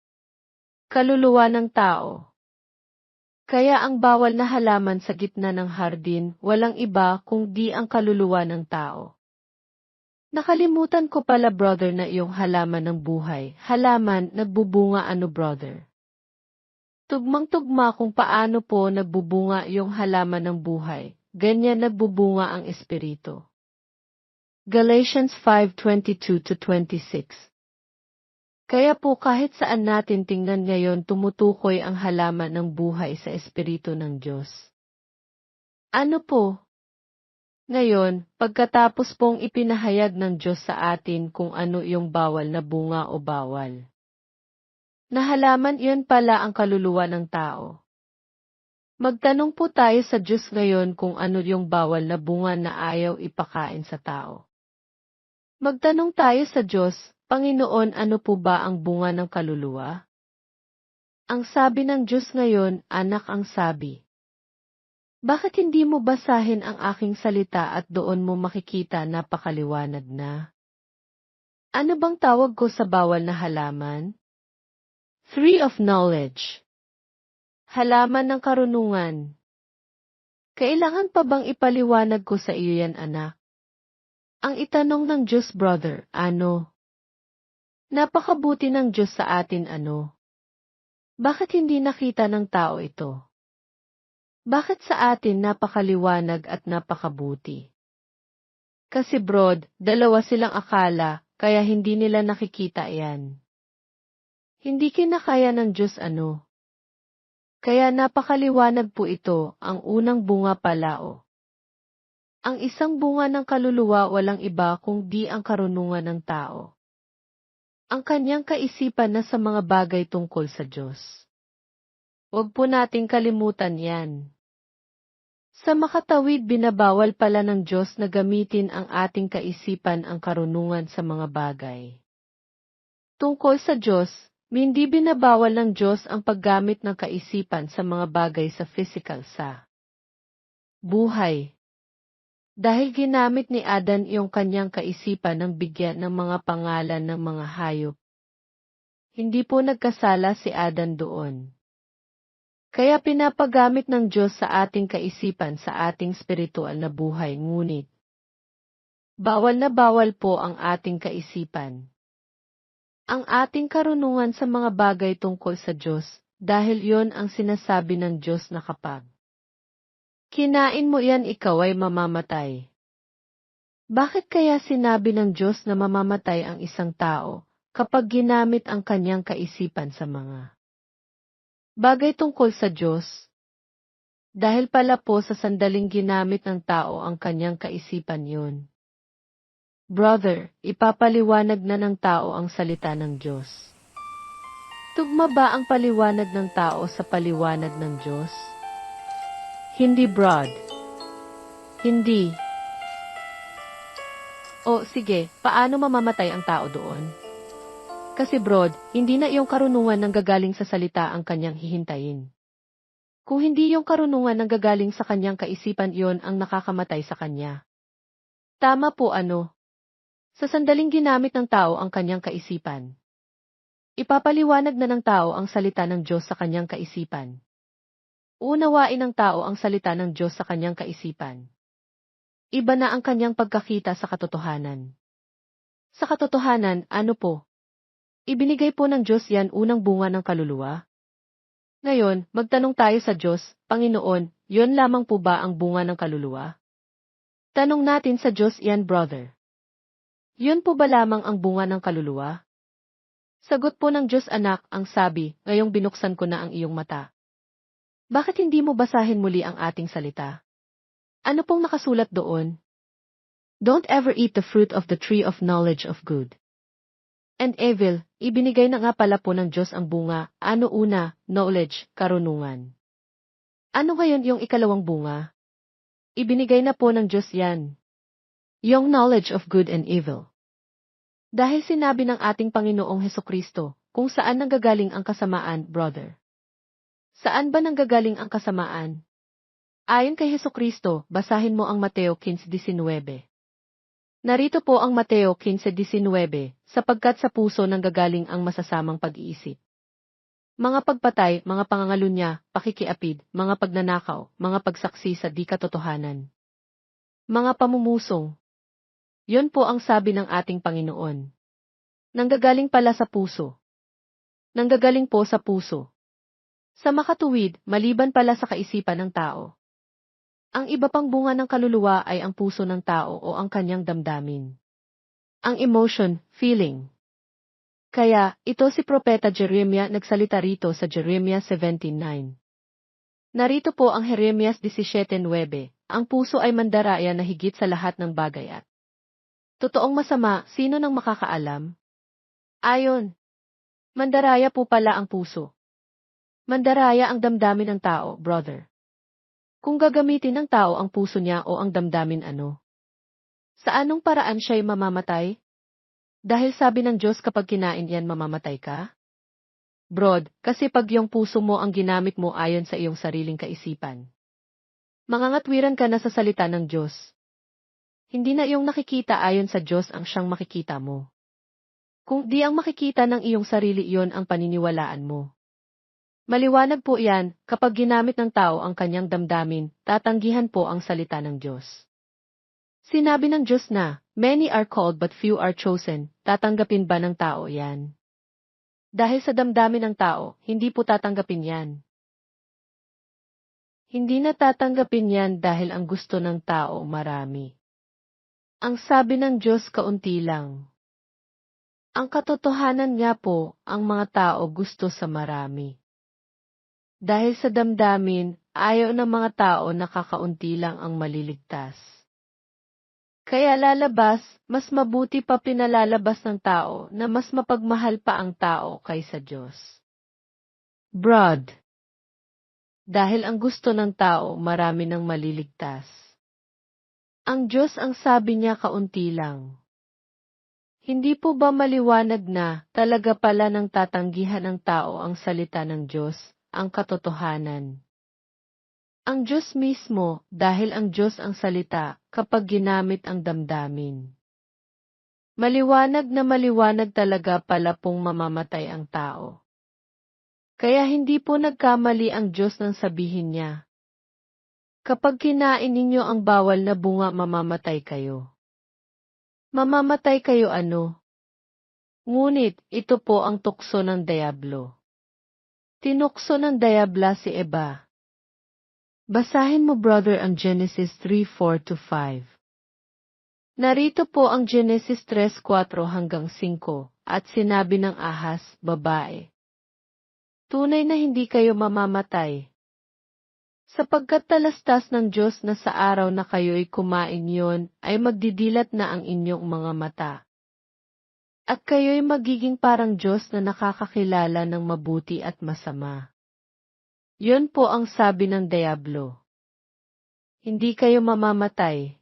Kaluluwa ng tao. Kaya ang bawal na halaman sa gitna ng hardin, walang iba kundi ang kaluluwa ng tao. Nakalimutan ko pala brother na iyong halaman ng buhay. Halaman, nagbubunga ano brother? Tugmang-tugma kung paano po nagbubunga yung halaman ng buhay. Ganyan nagbubunga ang Espiritu. Galatians 5:22-26. Kaya po kahit saan natin tingnan ngayon tumutukoy ang halaman ng buhay sa Espiritu ng Diyos. Ano po? Ngayon, pagkatapos pong ipinahayag ng Diyos sa atin kung ano yung bawal na bunga o bawal. Na halaman iyon pala ang kaluluwa ng tao. Magtanong po tayo sa Diyos ngayon kung ano yung bawal na bunga na ayaw ipakain sa tao. Magtanong tayo sa Diyos, Panginoon, ano po ba ang bunga ng kaluluwa? Ang sabi ng Diyos ngayon, anak ang sabi. Bakit hindi mo basahin ang aking salita at doon mo makikita napakaliwanag na? Ano bang tawag ko sa bawal na halaman? Tree of Knowledge. Halaman ng karunungan. Kailangan pa bang ipaliwanag ko sa iyo yan, anak? Ang itanong ng Diyos, brother, ano? Napakabuti ng Diyos sa atin, ano? Bakit hindi nakita ng tao ito? Bakit sa atin napakaliwanag at napakabuti? Kasi brod, dalawa silang akala, kaya hindi nila nakikita yan. Hindi kinakaya ng Diyos ano? Kaya napakaliwanag po ito, ang unang bunga palao. Ang isang bunga ng kaluluwa walang iba kundi ang karunungan ng tao. Ang kanyang kaisipan na sa mga bagay tungkol sa Diyos. Huwag po nating kalimutan yan. Sa makatawid binabawal pala ng Diyos na gamitin ang ating kaisipan ang karunungan sa mga bagay. Tungkol sa Diyos, hindi binabawal ng Diyos ang paggamit ng kaisipan sa mga bagay sa physical sa buhay. Dahil ginamit ni Adan yung kanyang kaisipan ng bigyan ng mga pangalan ng mga hayop. Hindi po nagkasala si Adan doon. Kaya pinapagamit ng Diyos sa ating kaisipan sa ating spiritual na buhay ngunit bawal na bawal po ang ating kaisipan. Ang ating karunungan sa mga bagay tungkol sa Diyos, dahil yon ang sinasabi ng Diyos na kapag kinain mo yan ikaw ay mamamatay. Bakit kaya sinabi ng Diyos na mamamatay ang isang tao kapag ginamit ang kanyang kaisipan sa mga bagay tungkol sa Diyos? Dahil pala po sa sandaling ginamit ng tao ang kanyang kaisipan yun. Brother, ipapaliwanag na ng tao ang salita ng Diyos. Tugma ba ang paliwanag ng tao sa paliwanag ng Diyos? Hindi, brod. Hindi. O sige, paano mamamatay ang tao doon? Kasi brod, hindi na iyong karunungan ng gagaling sa salita ang kanyang hihintayin. Kung hindi yung karunungan ng gagaling sa kanyang kaisipan iyon ang nakakamatay sa kanya. Tama po ano. Sa sandaling ginamit ng tao ang kanyang kaisipan. Ipapaliwanag na ng tao ang salita ng Diyos sa kanyang kaisipan. Unawain ng tao ang salita ng Diyos sa kanyang kaisipan. Iba na ang kanyang pagkakita sa katotohanan. Sa katotohanan, ano po? Ibinigay po ng Diyos yan unang bunga ng kaluluwa? Ngayon, magtanong tayo sa Diyos, Panginoon, yon lamang po ba ang bunga ng kaluluwa? Tanong natin sa Diyos yan, brother. Yun po ba lamang ang bunga ng kaluluwa? Sagot po ng Diyos anak, ang sabi, ngayong binuksan ko na ang iyong mata. Bakit hindi mo basahin muli ang ating salita? Ano pong nakasulat doon? Don't ever eat the fruit of the tree of knowledge of good and evil. Ibinigay na nga pala po ng Diyos ang bunga. Ano una? Knowledge, karunungan. Ano ngayon yung ikalawang bunga? Ibinigay na po ng Diyos yan. Yung knowledge of good and evil. Dahil sinabi ng ating Panginoong Hesukristo, kung saan nanggagaling ang kasamaan, brother. Saan ba nanggagaling ang kasamaan? Ayon kay Hesukristo, basahin mo ang Mateo 15:19. Narito po ang Mateo 15:19, sapagkat sa puso nanggagaling ang masasamang pag-iisip. Mga pagpatay, mga pangangalunya, pakikiapid, mga pagnanakaw, mga pagsaksi sa di katotohanan. Mga pamumusong. Yon po ang sabi ng ating Panginoon. Nanggagaling pala sa puso. Nanggagaling po sa puso. Sa makatuwid, maliban pala sa kaisipan ng tao. Ang iba pang bunga ng kaluluwa ay ang puso ng tao o ang kanyang damdamin. Ang emotion, feeling. Kaya, ito si Propeta Jeremiah nagsalita rito sa Jeremiah 17:9. Narito po ang Jeremias 17:9, ang puso ay mandaraya na higit sa lahat ng bagay at totoong masama, sino nang makakaalam? Ayon. Mandaraya po pala ang puso. Mandaraya ang damdamin ng tao, brother. Kung gagamitin ng tao ang puso niya o ang damdamin ano? Sa anong paraan siya'y mamamatay? Dahil sabi ng Diyos kapag kinain yan mamamatay ka? Brod, kasi pag yung puso mo ang ginamit mo ayon sa iyong sariling kaisipan. Mangangatwiran ka na sa salita ng Diyos. Hindi na iyong nakikita ayon sa Diyos ang siyang makikita mo. Kung di ang makikita ng iyong sarili iyon ang paniniwalaan mo. Maliwanag po yan, kapag ginamit ng tao ang kanyang damdamin, tatanggihan po ang salita ng Diyos. Sinabi ng Diyos na, many are called but few are chosen, tatanggapin ba ng tao yan? Dahil sa damdamin ng tao, hindi po tatanggapin yan. Hindi na tatanggapin yan dahil ang gusto ng tao marami. Ang sabi ng Diyos kaunti lang. Ang katotohanan nga po, ang mga tao gusto sa marami. Dahil sa damdamin, ayaw ng mga tao na kakaunti lang ang maliligtas. Kaya lalabas, mas mabuti pa pinalalabas ng tao na mas mapagmahal pa ang tao kaysa Diyos. Broad. Dahil ang gusto ng tao marami ng maliligtas. Ang Diyos ang sabi niya kaunti lang. Hindi po ba maliwanag na talaga pala nang tatanggihan ng tao ang salita ng Diyos? Ang katotohanan. Ang Diyos mismo, dahil ang Diyos ang salita, kapag ginamit ang damdamin. Maliwanag na maliwanag talaga pala pong mamamatay ang tao. Kaya hindi po nagkamali ang Diyos nang sabihin niya. Kapag kinain ninyo ang bawal na bunga mamamatay kayo. Mamamatay kayo ano? Ngunit, ito po ang tukso ng Diablo. Tinukso ng Diabla si Eva. Basahin mo brother ang Genesis 3:4-5. Narito po ang Genesis 3:4-5 at sinabi ng ahas, babae. Tunay na hindi kayo mamamatay. Sapagkat talastas ng Diyos na sa araw na kayo'y kumain yon ay magdidilat na ang inyong mga mata. At kayo'y magiging parang Diyos na nakakakilala ng mabuti at masama. Yun po ang sabi ng Diablo. Hindi kayo mamamatay.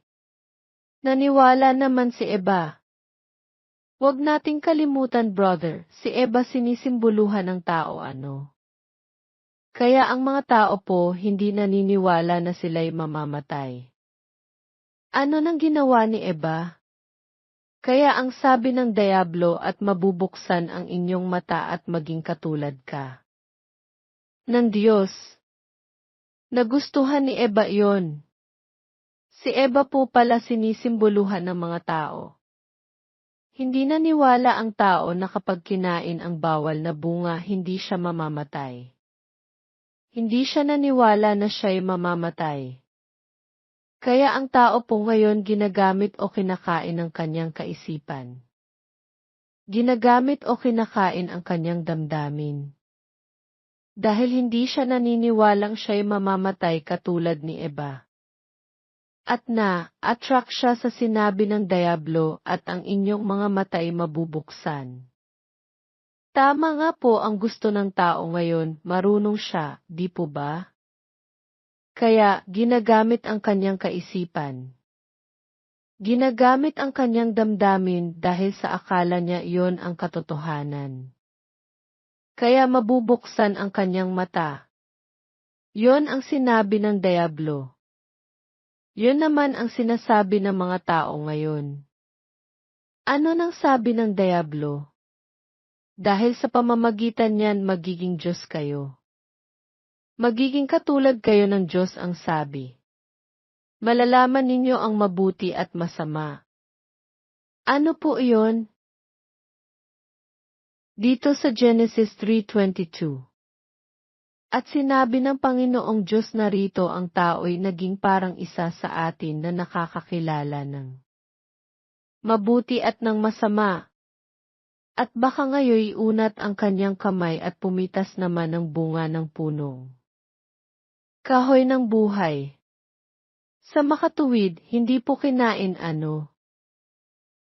Naniwala naman si Eva. Huwag nating kalimutan brother, si Eva sinisimboluhan ng tao ano. Kaya ang mga tao po hindi naniniwala na sila'y mamamatay. Ano nang ginawa ni Eva? Kaya ang sabi ng Diablo at mabubuksan ang inyong mata at maging katulad ka ng Diyos. Nagustuhan ni Eva yon. Si Eva po pala sinisimboluhan ng mga tao. Hindi naniwala ang tao na kapag kinain ang bawal na bunga hindi siya mamamatay. Hindi siya naniwala na siya'y mamamatay. Kaya ang tao po ngayon ginagamit o kinakain ang kanyang kaisipan. Ginagamit o kinakain ang kanyang damdamin. Dahil hindi siya naniniwalang siya'y mamamatay katulad ni Eva. At attract siya sa sinabi ng Diablo at ang inyong mga mata'y mabubuksan. Tama nga po ang gusto ng tao ngayon, marunong siya, di po ba? Kaya, ginagamit ang kanyang kaisipan. Ginagamit ang kanyang damdamin dahil sa akala niya iyon ang katotohanan. Kaya mabubuksan ang kanyang mata. Yon ang sinabi ng Diablo. Yun naman ang sinasabi ng mga tao ngayon. Ano nang sabi ng Diablo? Dahil sa pamamagitan niyan magiging Diyos kayo. Magiging katulad kayo ng Diyos ang sabi. Malalaman ninyo ang mabuti at masama. Ano po iyon? Dito sa Genesis 3:22. At sinabi ng Panginoong Diyos na rito ang tao'y naging parang isa sa atin na nakakakilala ng mabuti at ng masama. At baka ngayoy unat ang kanyang kamay at pumitas naman ng bunga ng punong kahoy ng buhay. Sa makatuwid, hindi po kinain ano.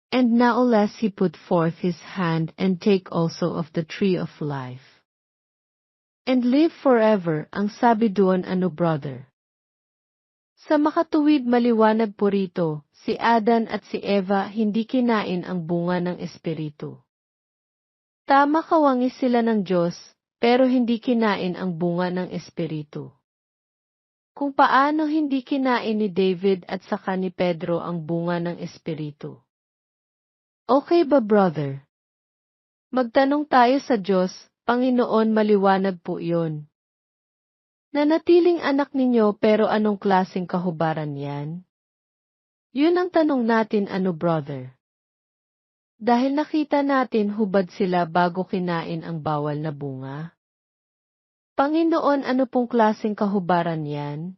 And now lest he put forth his hand and take also of the tree of life. And live forever, ang sabi doon ano brother. Sa makatuwid maliwanag po rito, si Adan at si Eva hindi kinain ang bunga ng Espiritu. Tama kawangis sila ng Diyos, pero hindi kinain ang bunga ng Espiritu. Kung paano hindi kinain ni David at saka ni Pedro ang bunga ng Espiritu. Okay ba brother? Magtanong tayo sa Diyos, Panginoon maliwanag po iyon. Nanatiling anak ninyo pero anong klaseng kahubaran yan? Yun ang tanong natin ano brother. Dahil nakita natin hubad sila bago kinain ang bawal na bunga. Panginoon ano pong klaseng kahubaran yan?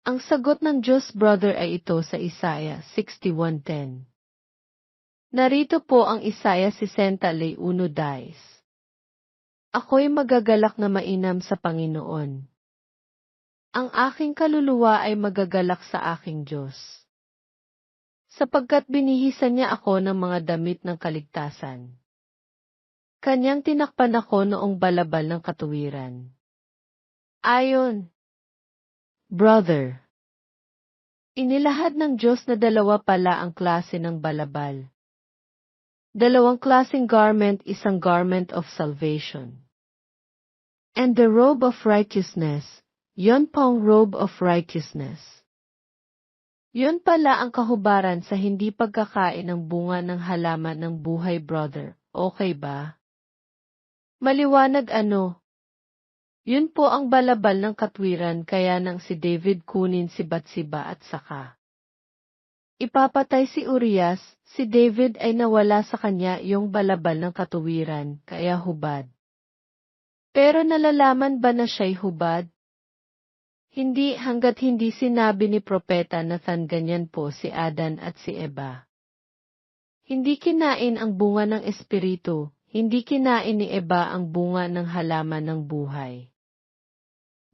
Ang sagot ng Diyos brother ay ito sa Isaiah 61:10. Narito po ang Isaiah 61:10. Ako'y magagalak na mainam sa Panginoon. Ang aking kaluluwa ay magagalak sa aking Diyos. Sapagkat binihisan niya ako ng mga damit ng kaligtasan. Kanyang tinakpan ako noong balabal ng katuwiran. Ayon, brother. Inilahad ng Diyos na dalawa pala ang klase ng balabal. Dalawang klaseng garment, isang garment of salvation. And the robe of righteousness, yon pong robe of righteousness. Yun pala ang kahubaran sa hindi pagkakain ng bunga ng halaman ng buhay brother, okay ba? Maliwanag ano? Yun po ang balabal ng katwiran kaya nang si David kunin si Batsiba at saka ipapatay si Urias, si David ay nawala sa kanya yung balabal ng katuwiran, kaya hubad. Pero nalalaman ba na siya'y hubad? Hindi hanggat hindi sinabi ni Propeta Nathan ganyan po si Adan at si Eva. Hindi kinain ang bunga ng Espiritu, hindi kinain ni Eva ang bunga ng halaman ng buhay.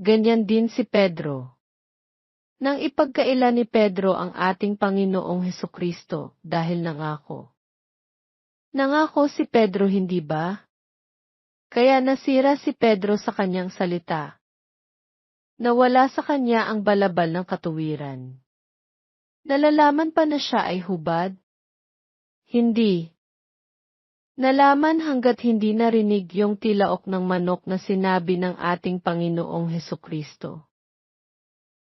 Ganyan din si Pedro. Nang ipagkaila ni Pedro ang ating Panginoong Hesukristo dahil nangako. Nangako si Pedro hindi ba? Kaya nasira si Pedro sa kanyang salita. Nawala sa kanya ang balabal ng katuwiran. Nalalaman pa na siya ay hubad? Hindi. Nalaman hanggat hindi narinig yung tilaok ng manok na sinabi ng ating Panginoong Hesukristo.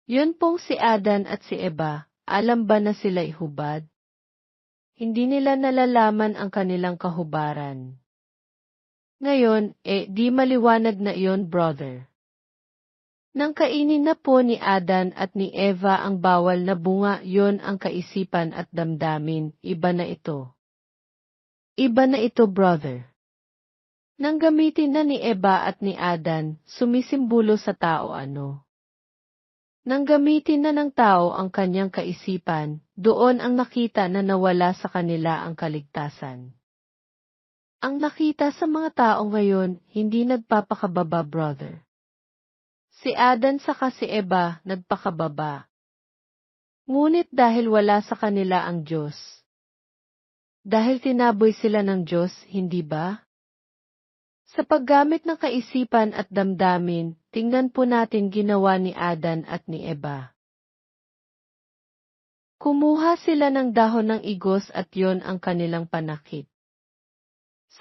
Yun pong si Adan at si Eva, alam ba na sila'y hubad? Hindi nila nalalaman ang kanilang kahubaran. Ngayon, di maliwanag na iyon, brother. Nang kainin na po ni Adan at ni Eva ang bawal na bunga, yon ang kaisipan at damdamin, iba na ito. Iba na ito, brother. Nang gamitin na ni Eva at ni Adan, sumisimbolo sa tao ano? Nang gamitin na ng tao ang kanyang kaisipan, doon ang nakita na nawala sa kanila ang kaligtasan. Ang nakita sa mga tao ngayon, hindi nagpapakababa, brother. Si Adan saka si Eva nagpakababa. Ngunit dahil wala sa kanila ang Diyos. Dahil tinaboy sila ng Diyos, hindi ba? Sa paggamit ng kaisipan at damdamin, tingnan po natin ginawa ni Adan at ni Eva. Kumuha sila ng dahon ng igos at yon ang kanilang panakit.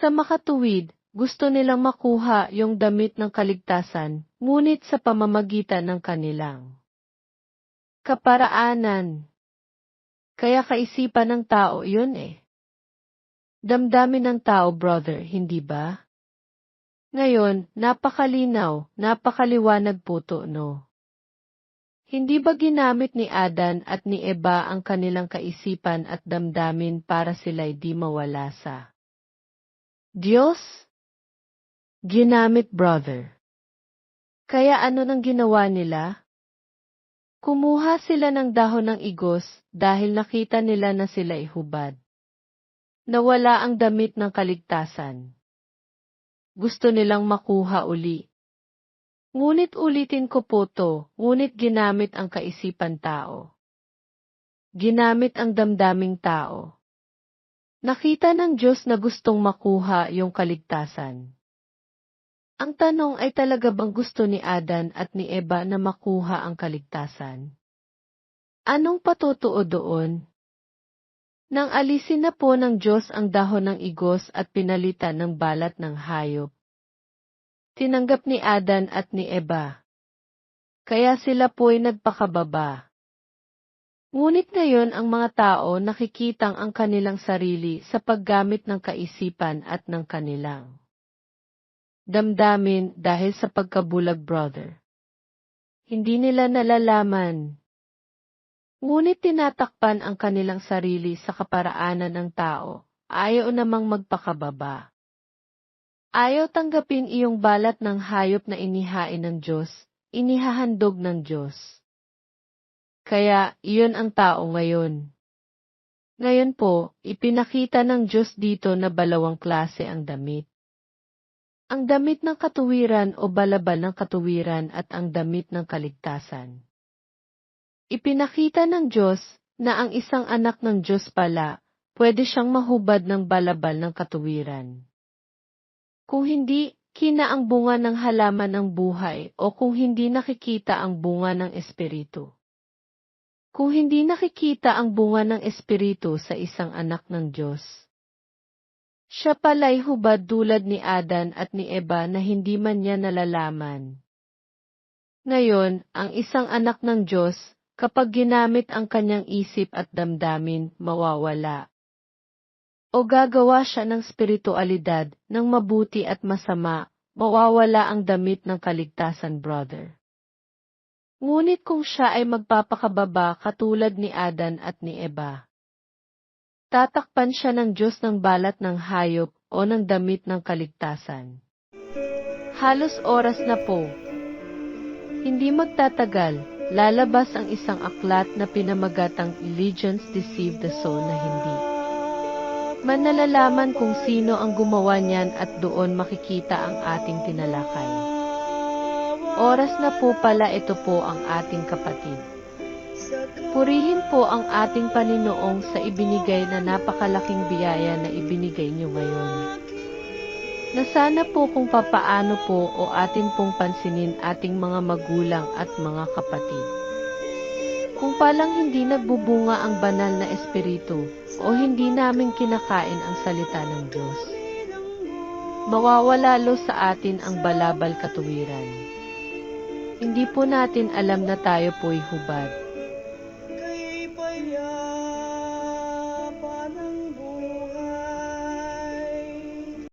Sa makatuwid, gusto nilang makuha yung damit ng kaligtasan, ngunit sa pamamagitan ng kanilang kaparaanan. Kaya kaisipan ng tao yun Damdamin ng tao, brother, hindi ba? Ngayon, napakalinaw, napakaliwanag po to, no? Hindi ba ginamit ni Adan at ni Eva ang kanilang kaisipan at damdamin para sila'y di mawala sa Diyos? Ginamit, brother. Kaya ano nang ginawa nila? Kumuha sila ng dahon ng igos dahil nakita nila na sila'y hubad. Nawala ang damit ng kaligtasan. Gusto nilang makuha uli. Ngunit ulitin ko po to, ngunit ginamit ang kaisipan tao. Ginamit ang damdaming tao. Nakita ng Diyos na gustong makuha yung kaligtasan. Ang tanong ay talaga bang gusto ni Adan at ni Eva na makuha ang kaligtasan? Anong patotoo doon? Nang alisin na po ng Diyos ang dahon ng igos at pinalitan ng balat ng hayop, tinanggap ni Adan at ni Eva. Kaya sila po'y nagpakababa. Ngunit ngayon ang mga tao nakikitang ang kanilang sarili sa paggamit ng kaisipan at ng kanilang damdamin dahil sa pagkabulag, brother. Hindi nila nalalaman. Ngunit tinatakpan ang kanilang sarili sa kaparaanan ng tao, ayaw namang magpakababa. Ayaw tanggapin iyong balat ng hayop na inihain ng Diyos, inihahandog ng Diyos. Kaya, iyon ang tao ngayon. Ngayon po, ipinakita ng Diyos dito na dalawang klase ang damit. Ang damit ng katuwiran o balabal ng katuwiran at ang damit ng kaligtasan. Ipinakita ng Diyos na ang isang anak ng Diyos pala, pwede siyang mahubad ng balabal ng katuwiran. Kung hindi, kina ang bunga ng halaman ng buhay o kung hindi nakikita ang bunga ng Espiritu. Kung hindi nakikita ang bunga ng Espiritu sa isang anak ng Diyos. Siya pala'y hubad tulad ni Adan at ni Eva na hindi man niya nalalaman. Ngayon, ang isang anak ng Diyos, kapag ginamit ang kanyang isip at damdamin, mawawala. O gagawa siya ng spiritualidad, ng mabuti at masama, mawawala ang damit ng kaligtasan, brother. Ngunit kung siya ay magpapakababa katulad ni Adan at ni Eva, tatakpan siya ng Diyos ng balat ng hayop o ng damit ng kaligtasan. Halos oras na po. Hindi magtatagal, lalabas ang isang aklat na pinamagatang Illusions Deceive the Soul na hindi manalalaman kung sino ang gumawa niyan at doon makikita ang ating tinalakay. Oras na po pala, ito po ang ating kapatid. Purihin po ang ating Panginoong sa ibinigay na napakalaking biyaya na ibinigay niyo ngayon. Na sana po kung papaano po o atin pong pansinin ating mga magulang at mga kapatid. Kung palang hindi nagbubunga ang banal na espiritu o hindi namin kinakain ang salita ng Diyos, mawawala lo sa atin ang balabal katuwiran. Hindi po natin alam na tayo po'y hubad.